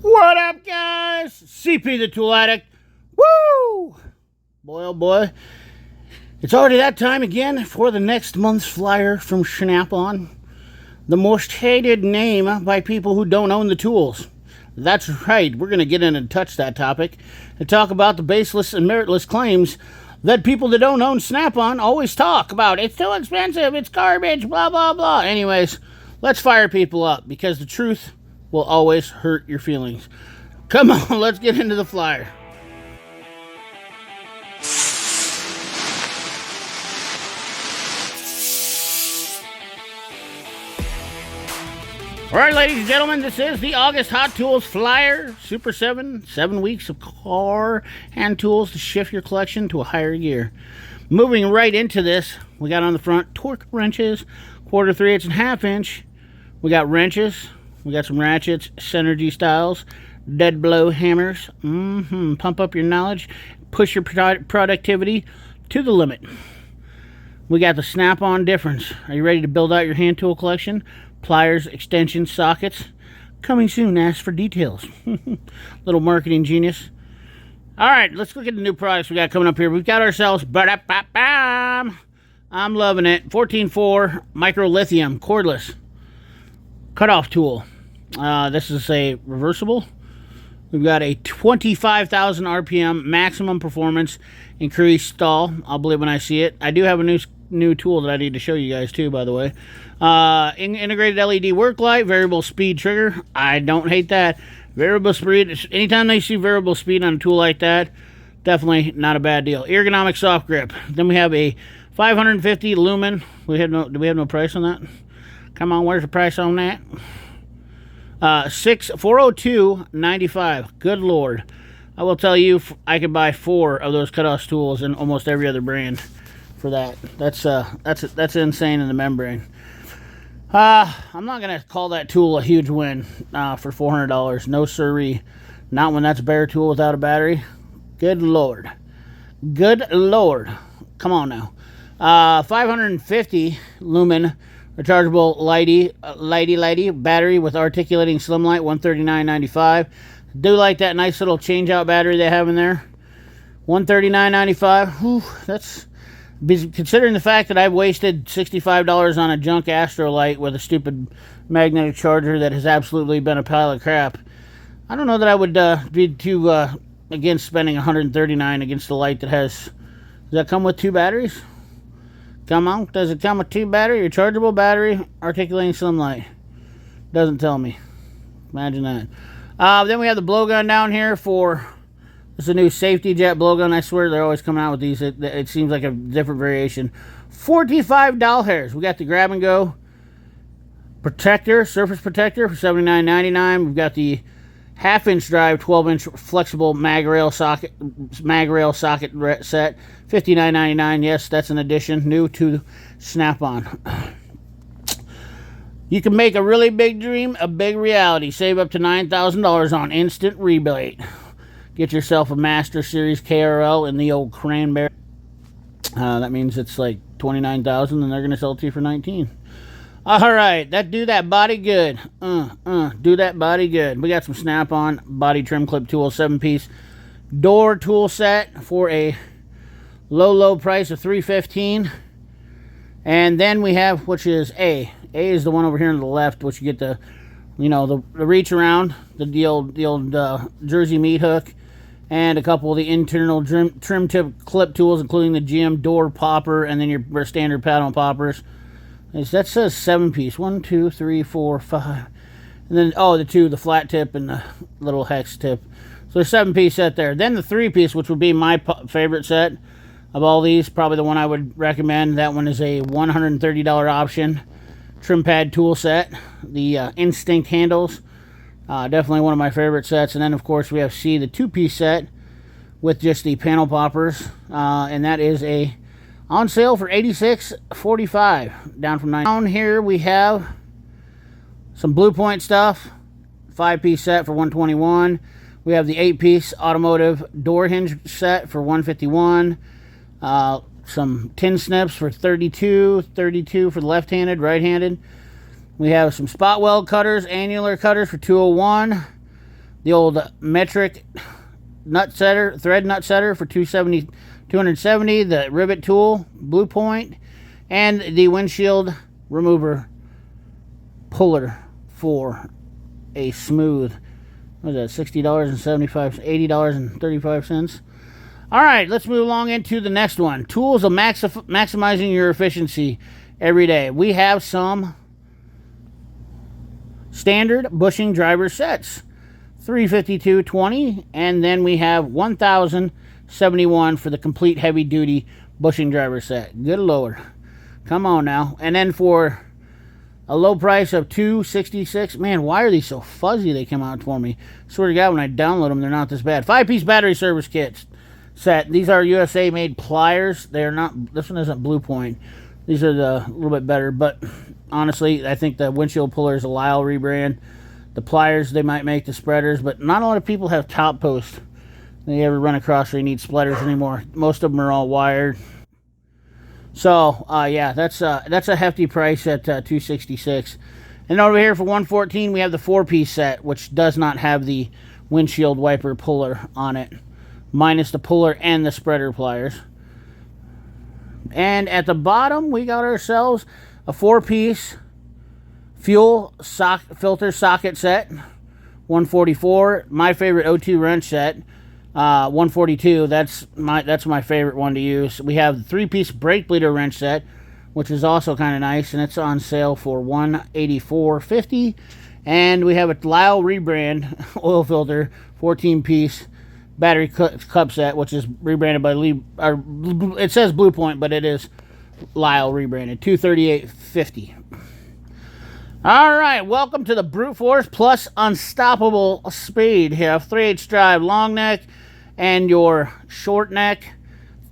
What up, guys? CP the Tool Addict. Woo! Boy, oh boy. It's already that time again for the next month's flyer from Snap-on. The most hated name by people who don't own the tools. That's right, we're going to get in and touch that topic and talk about the baseless and meritless claims that people that don't own Snap-on always talk about. It's too expensive, it's garbage, blah, blah, blah. Anyways, let's fire people up because the truth will always hurt your feelings. Come on, let's get into the flyer. All right, ladies and gentlemen, this is the August Hot Tools Flyer Super 7. 7 weeks of car and tools to shift your collection to a higher gear. Moving right into this, we got on the front torque wrenches, 1/4, 3/8, and 1/2 inch. We got wrenches. We got some ratchets, synergy styles, dead blow hammers. Pump up your knowledge, push your productivity to the limit. We got the Snap-on difference. Are you ready to build out your hand tool collection? Pliers, extensions, sockets. Coming soon, ask for details. Little marketing genius. All right, let's look at the new products we got coming up here. We've got ourselves, I'm loving it, 14.4 micro lithium cordless cutoff tool. This is a reversible. We've got a 25,000 RPM maximum performance increased stall. I'll believe when I see it. I do have a new tool that I need to show you guys too, by the way. Integrated LED work light, variable speed trigger. I don't hate that. Variable speed. Anytime they see variable speed on a tool like that, definitely not a bad deal. Ergonomic soft grip. Then we have a 550 lumen. Do we have no price on that? Come on, where's the price on that? 402.95. Good Lord. I will tell you, I could buy 4 of those cutoff tools in almost every other brand for that. That's insane in the membrane. I'm not gonna call that tool a huge win for $400. No siree. Not when that's a bare tool without a battery. Good Lord. Good Lord. Come on now. 550 lumen rechargeable lighty battery with articulating slim light, $139.95. Do like that nice little change out battery they have in there. $139.95. Whew, that's, considering the fact that I've wasted $65 on a junk Astrolight with a stupid magnetic charger that has absolutely been a pile of crap. I don't know that I would be too against spending $139 against the light that has. Does that come with 2 batteries? Come on, does it come with 2 battery, rechargeable battery, articulating slim light? Doesn't tell me. Imagine that. Then we have the blowgun down here for, this is a new safety jet blowgun. I swear they're always coming out with these. It seems like a different variation. 45 doll hairs. We got the grab and go protector, surface protector for $79.99. We've got the 1/2 inch drive, 12 inch flexible mag rail socket set, $59.99. Yes, that's an addition, new to Snap-on. You can make a really big dream a big reality. Save up to $9,000 on instant rebate. Get yourself a Master Series KRL in the old cranberry. That means it's like $29,000, and they're gonna sell it to you for $19,000. All right, do that body good. Do that body good. We got some Snap-on body trim clip tools, 7-piece door tool set for a low price of $315. And then we have, which is A is the one over here on the left, which you get the, the reach around, the old Jersey meat hook, and a couple of the internal trim tip clip tools, including the GM door popper, and then your standard paddle poppers. That says 7-piece. 1, 2, 3, 4, 5. And then, the flat tip and the little hex tip. So there's 7-piece set there. Then the 3-piece, which would be my favorite set of all these. Probably the one I would recommend. That one is a $130 option. Trim pad tool set. The Instinct handles. Definitely one of my favorite sets. And then, of course, we have C, the 2-piece set with just the panel poppers. And that is on sale for $86.45, down from $9. Down here we have some Blue Point stuff, 5-piece set for $121. We have the 8-piece automotive door hinge set for $151. Some tin snips for $32 for the left-handed, right-handed. We have some spot weld cutters, annular cutters for $201. the old metric nut setter, thread nut setter for 270, the rivet tool, Blue Point, and the windshield remover puller for a smooth, what is that, $80.35. All right, let's move along into the next one. Tools of maximizing your efficiency every day. We have some standard bushing driver sets, $352.20, and then we have $1,071 for the complete heavy duty bushing driver set. Good Lord, come on now. And then for a low price of $266, man, why are these so fuzzy? They come out for me. Swear to God, when I download them, they're not this bad. 5-piece battery service kits set. These are USA made pliers. They are not. This one isn't Blue Point. These are a little bit better, but honestly, I think the windshield puller is a Lisle rebrand. The pliers, they might make the spreaders, but not a lot of people have top posts they ever run across where you need splitters anymore. Most of them are all wired. So, yeah, that's a hefty price at $266. And over here for $114, we have the 4-piece set, which does not have the windshield wiper puller on it, minus the puller and the spreader pliers. And at the bottom, we got ourselves a 4-piece fuel filter socket set, $144. My favorite O2 wrench set, $142. That's my favorite one to use. We have the 3-piece brake bleeder wrench set, which is also kind of nice, and it's on sale for $184.50. And we have a Lisle rebrand oil filter 14-piece battery cup set, which is rebranded by it says Blue Point, but it is Lisle rebranded, $238.50. All right, welcome to the Brute Force Plus Unstoppable Speed. Here, 3/8 drive long neck and your short neck,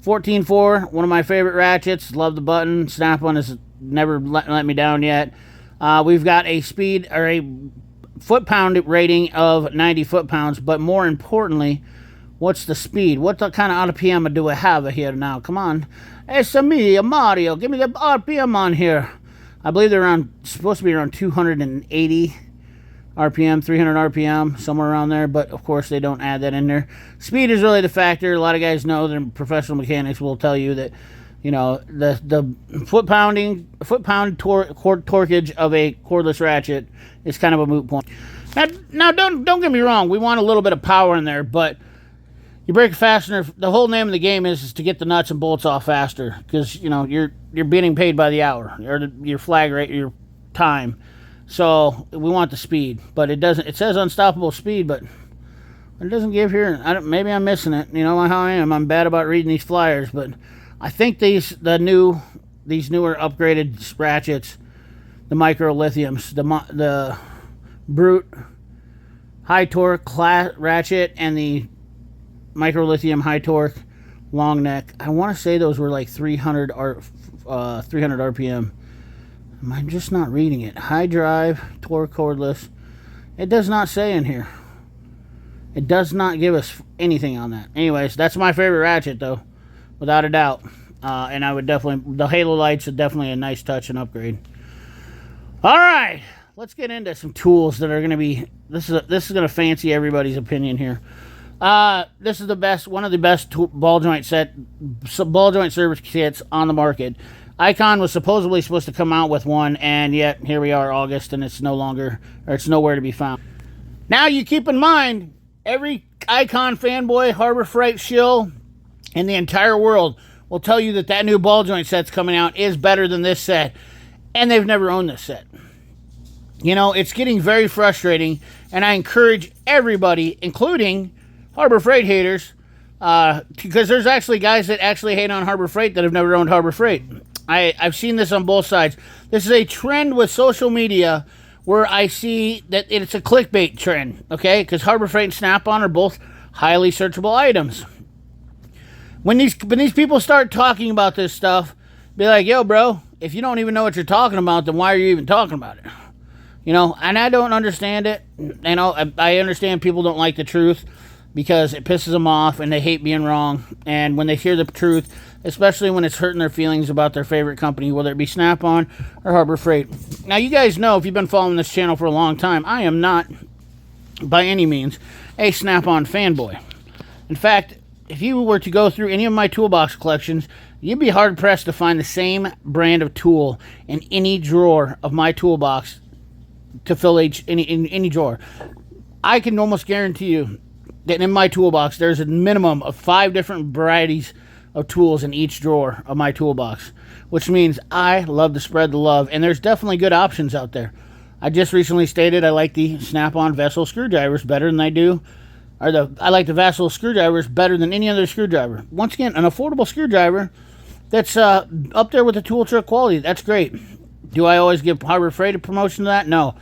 14.4, one of my favorite ratchets. Love the button. Snap-on has never let me down yet. We've got a speed or a foot-pound rating of 90 foot-pounds, but more importantly, what's the speed? What kind of RPM do I have here now? Come on. It's me, Mario. Give me the RPM on here. I believe they're supposed to be around 280 RPM, 300 RPM, somewhere around there, but of course they don't add that in there. Speed is really the factor. A lot of guys know, they're professional mechanics will tell you that, you know, the foot-pound torquage of a cordless ratchet is kind of a moot point. Now don't get me wrong, we want a little bit of power in there, but you break a fastener, the whole name of the game is to get the nuts and bolts off faster, because, you know, you're being paid by the hour, or your flag rate, your time. So we want the speed, but it doesn't. It says unstoppable speed, but it doesn't give here. Maybe I'm missing it. You know how I am. I'm bad about reading these flyers, but I think these newer upgraded ratchets, the micro lithiums, the Brute high torque class ratchet, and the micro lithium high torque long neck, I want to say those were like 300 RPM. I'm just not reading it. High drive, torque cordless. It does not say in here. It does not give us anything on that. Anyways, that's my favorite ratchet though, without a doubt. And I would definitely, the halo lights are definitely a nice touch and upgrade. All right, let's get into some tools that are going to be, this is going to fancy everybody's opinion here. This is the best, one of the best ball joint service kits on the market. Icon was supposedly supposed to come out with one, and yet here we are, August, and it's nowhere to be found. Now you keep in mind, every Icon fanboy, Harbor Freight shill in the entire world will tell you that new ball joint set's coming out is better than this set, and they've never owned this set. You know, it's getting very frustrating, and I encourage everybody, including Harbor Freight haters, because there's actually guys that actually hate on Harbor Freight that have never owned Harbor Freight. I've seen this on both sides. This is a trend with social media where I see that it's a clickbait trend, okay? Because Harbor Freight and Snap-on are both highly searchable items. When these people start talking about this stuff, be like, yo, bro, if you don't even know what you're talking about, then why are you even talking about it? You know, and I don't understand it. You know, I understand people don't like the truth because it pisses them off and they hate being wrong. And when they hear the truth, especially when it's hurting their feelings about their favorite company, whether it be Snap-on or Harbor Freight. Now, you guys know, if you've been following this channel for a long time, I am not by any means, a Snap-on fanboy. In fact, if you were to go through any of my toolbox collections, you'd be hard-pressed to find the same brand of tool in any drawer of my toolbox to fill any drawer. I can almost guarantee you that in my toolbox, there's a minimum of 5 different varieties of tools in each drawer of my toolbox, which means I love to spread the love, and there's definitely good options out there. I just recently stated I like the Snap-on vessel screwdrivers better than I do, I like the vessel screwdrivers better than any other screwdriver. Once again, an affordable screwdriver that's up there with the tool truck quality. That's great. Do I always give Harbor Freight a promotion to that? No.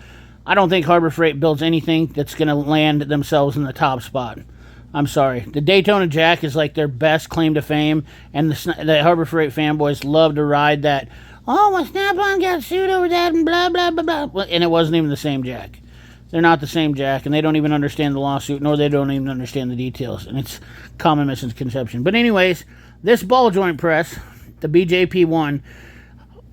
I don't think Harbor Freight builds anything that's going to land themselves in the top spot. I'm sorry. The Daytona Jack is like their best claim to fame, and the Harbor Freight fanboys love to ride that, oh, my Snap-on got sued over that, and blah, blah, blah, blah. And it wasn't even the same Jack. They're not the same Jack, and they don't even understand the lawsuit, nor they don't even understand the details, and it's common misconception. But anyways, this ball joint press, the BJP1,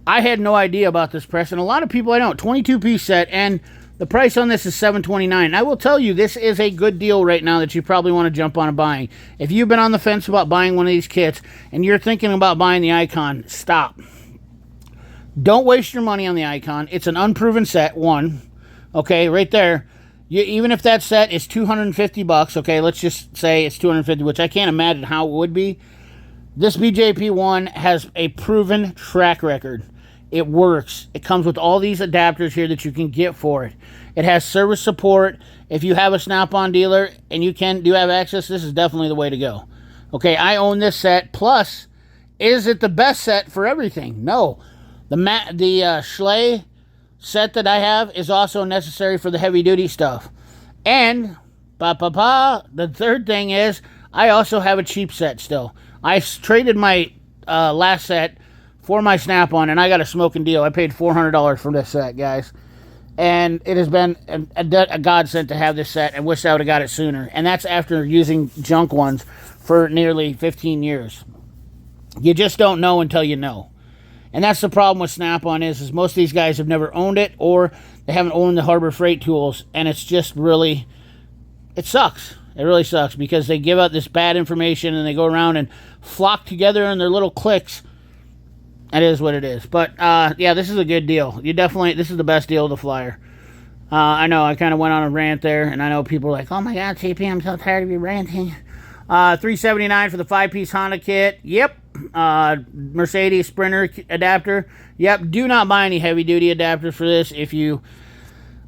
I had no idea about this press, and a lot of people I don't. 22-piece set, and the price on this is $7.29. I will tell you, this is a good deal right now that you probably want to jump on and buying. If you've been on the fence about buying one of these kits, and you're thinking about buying the Icon, stop. Don't waste your money on the Icon. It's an unproven set, one. Okay, right there. Even if that set is $250, okay, let's just say it's $250, which I can't imagine how it would be. This BJP1 has a proven track record. It works. It comes with all these adapters here that you can get for it. It has service support. If you have a Snap-on dealer and you do have access, this is definitely the way to go. Okay, I own this set. Plus, is it the best set for everything? No. The Lisle set that I have is also necessary for the heavy-duty stuff. And, the third thing is, I also have a cheap set still. I traded my last set for my Snap-on, and I got a smoking deal. I paid $400 for this set, guys. And it has been a godsend to have this set. I wish I would have got it sooner. And that's after using junk ones for nearly 15 years. You just don't know until you know. And that's the problem with Snap-on is most of these guys have never owned it, or they haven't owned the Harbor Freight tools, and it's just really, it sucks. It really sucks because they give out this bad information and they go around and flock together in their little cliques. It is what it is. But, yeah, this is a good deal. This is the best deal of the flyer. I know, I kind of went on a rant there, and I know people are like, oh my God, TP, I'm so tired of you ranting. $379 for the 5-piece Honda kit. Yep. Mercedes Sprinter adapter. Yep. Do not buy any heavy-duty adapters for this.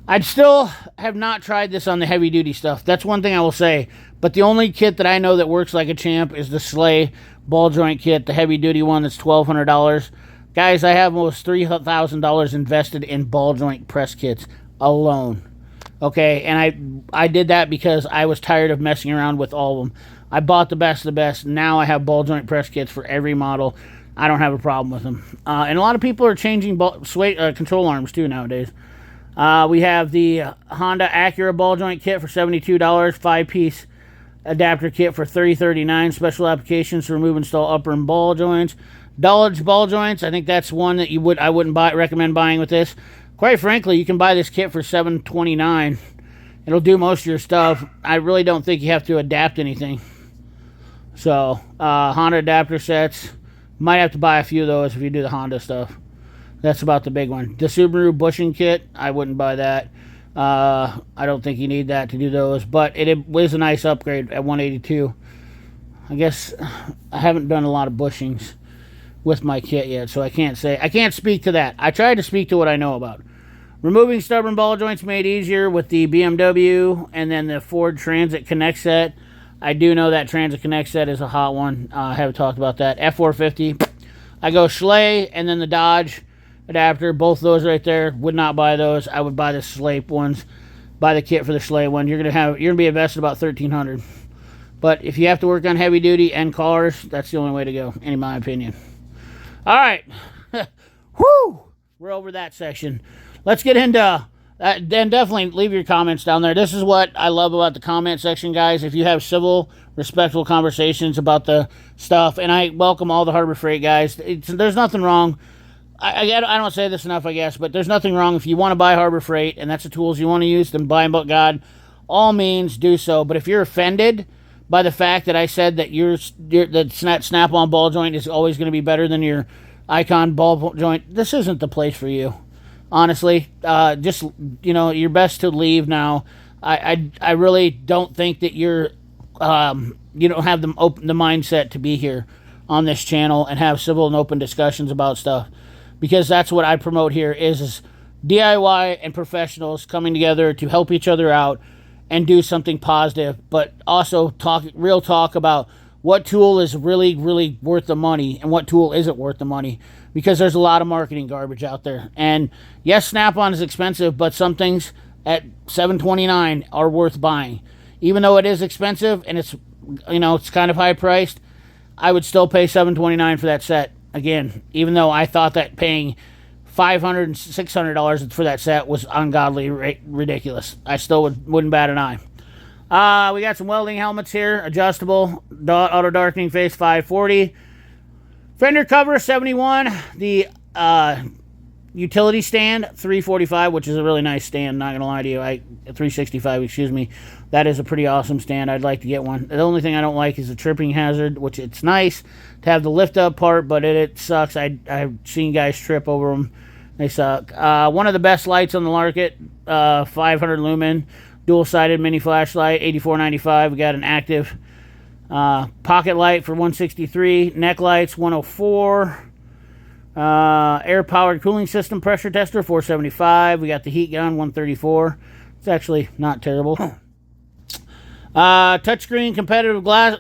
I'd still have not tried this on the heavy-duty stuff. That's one thing I will say. But the only kit that I know that works like a champ is the Lisle ball joint kit, the heavy-duty one that's $1,200. Guys, I have almost $3,000 invested in ball joint press kits alone. Okay, and I did that because I was tired of messing around with all of them. I bought the best of the best. Now I have ball joint press kits for every model. I don't have a problem with them. And a lot of people are changing control arms too nowadays. We have the Honda Acura ball joint kit for $72, 5-piece adapter kit for $30.39. Special applications to remove and install upper and ball joints. Dulles ball joints. I think that's one that I wouldn't recommend buying with this. Quite frankly, you can buy this kit for $7.29. It'll do most of your stuff. I really don't think you have to adapt anything. So, Honda adapter sets. Might have to buy a few of those if you do the Honda stuff. That's about the big one. The Subaru bushing kit, I wouldn't buy that. I don't think you need that to do those. But it was a nice upgrade at $182. I guess I haven't done a lot of bushings with my kit yet, so I can't speak to that. I tried to speak to what I know about. Removing stubborn ball joints made easier with the BMW and then the Ford Transit Connect set. I do know that Transit Connect set is a hot one. I haven't talked about that. F450. I go Lisle and then the Dodge adapter. Both those right there. Would not buy those. I would buy the Lisle ones. Buy the kit for the Lisle one. You're gonna be invested about $1,300. But if you have to work on heavy duty and cars, that's the only way to go, in my opinion. All right. Whoo! We're over that section. Let's get into then definitely leave your comments down there. This is what I love about the comment section, guys. If you have civil, respectful conversations about the stuff, and I welcome all the Harbor Freight guys. There's nothing wrong. I don't say this enough, I guess, but there's nothing wrong if you want to buy Harbor Freight and that's the tools you want to use, then buy them, but God. all means do so. But if you're offended by the fact that I said that that Snap-on ball joint is always going to be better than your Icon ball joint, this isn't the place for you. Honestly, just, you're best to leave now. I really don't think that you don't have the mindset to be here on this channel and have civil and open discussions about stuff, because that's what I promote here is DIY and professionals coming together to help each other out and do something positive, but also real talk about what tool is really, really worth the money and what tool isn't worth the money, because there's a lot of marketing garbage out there. And yes, Snap-on is expensive, but some things at $7.29 are worth buying. Even though it is expensive and it's kind of high priced, I would still pay $7.29 for that set. Again, even though I thought that paying $500 and $600 for that set was ungodly ridiculous, I still wouldn't bat an eye. We got some welding helmets here, adjustable, auto darkening face 540, fender cover 71, the utility stand 345, which is a really nice stand, not gonna lie to you. 365, excuse me. That is a pretty awesome stand. I'd like to get one. The only thing I don't like is the tripping hazard, which it's nice to have the lift up part, but it sucks. I've seen guys trip over them. They suck. One of the best lights on the market, 500 lumen, dual-sided mini flashlight, $84.95. We got an active pocket light for $163. Neck lights, $104. Air-powered cooling system pressure tester, $475. We got the heat gun, $134. It's actually not terrible. Touchscreen compatible gloves,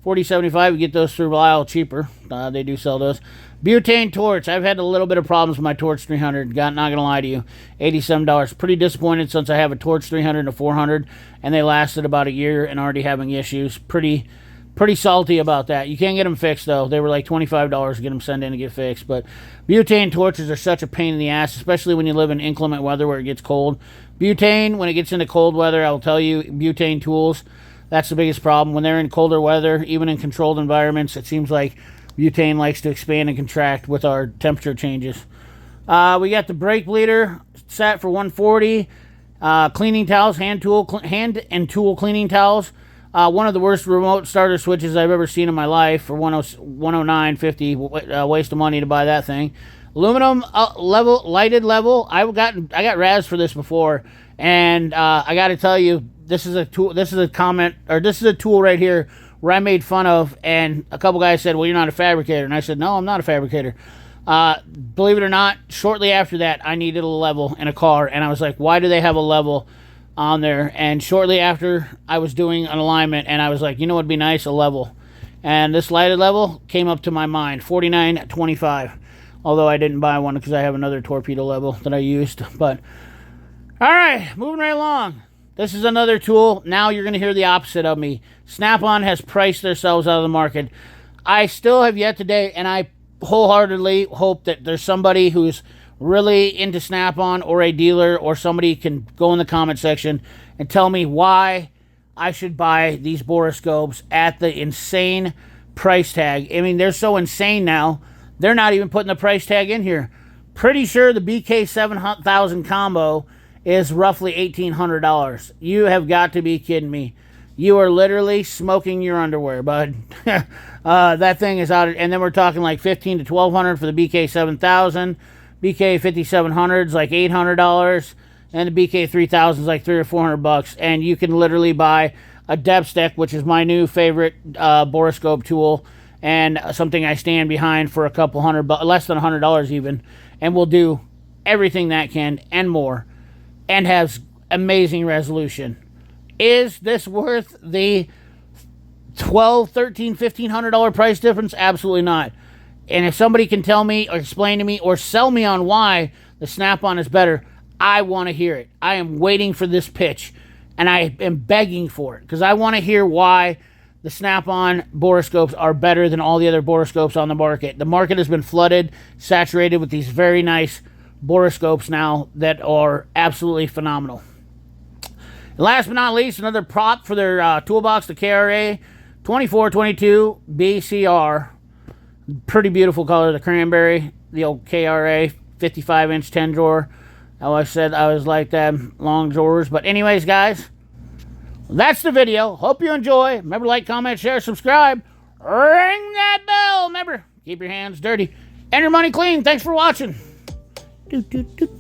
$40.75. You get those through Lisle cheaper. They do sell those. Butane torch. I've had a little bit of problems with my Torch 300. Not gonna lie to you. $87. Pretty disappointed since I have a Torch 300 and a 400, and they lasted about a year and already having issues. Pretty salty about that. You can't get them fixed though. They were like $25 to get them sent in to get fixed. But butane torches are such a pain in the ass, especially when you live in inclement weather where it gets cold. Butane, when it gets into cold weather, I will tell you, butane tools, that's the biggest problem. When they're in colder weather, even in controlled environments, it seems like butane likes to expand and contract with our temperature changes. We got the brake bleeder set for $140. Cleaning towels, hand and tool cleaning towels. One of the worst remote starter switches I've ever seen in my life for $109.50. Waste of money to buy that thing. Aluminum lighted level. I got razzed for this before, and I got to tell you, this is a tool. This is a tool right here where I made fun of, and a couple guys said, "Well, you're not a fabricator," and I said, "No, I'm not a fabricator." Believe it or not, shortly after that, I needed a level in a car, and I was like, "Why do they have a level on there?" And shortly after, I was doing an alignment, and I was like, "You know what'd be nice? A level." And this lighted level came up to my mind, $49.25. Although I didn't buy one because I have another torpedo level that I used. But all right, moving right along. This is another tool. Now you're going to hear the opposite of me. Snap-on has priced themselves out of the market. I still have yet today, and I wholeheartedly hope that there's somebody who's really into Snap-on, or a dealer, or somebody can go in the comment section and tell me why I should buy these Borescopes at the insane price tag. I mean, they're so insane now, they're not even putting the price tag in here. Pretty sure the BK7000 combo is roughly $1,800. You have got to be kidding me. You are literally smoking your underwear, bud. That thing is out, and then we're talking like $1,500 to $1,200 for the BK7000. BK5700 is like $800, and the BK3000 is like $300 or $400. And you can literally buy a DEPSTECH, which is my new favorite Borescope tool, and something I stand behind for a couple $100, less than $100 even, and will do everything that can and more, and has amazing resolution. Is this worth the $1,200, $1,300, $1,500 price difference? Absolutely not. And if somebody can tell me or explain to me or sell me on why the Snap-on is better, I want to hear it. I am waiting for this pitch, and I am begging for it, because I want to hear why the Snap-on Borescopes are better than all the other Borescopes on the market. The market has been flooded, saturated with these very nice Borescopes now that are absolutely phenomenal. And last but not least, another prop for their toolbox, the KRA 2422 BCR. Pretty beautiful color, the cranberry, the old KRA 55-inch 10 drawer. I always said I was like long drawers. But anyways, guys, that's the video. Hope you enjoy. Remember, like, comment, share, subscribe. Ring that bell. Remember, keep your hands dirty and your money clean. Thanks for watching. Doot, doot, doot.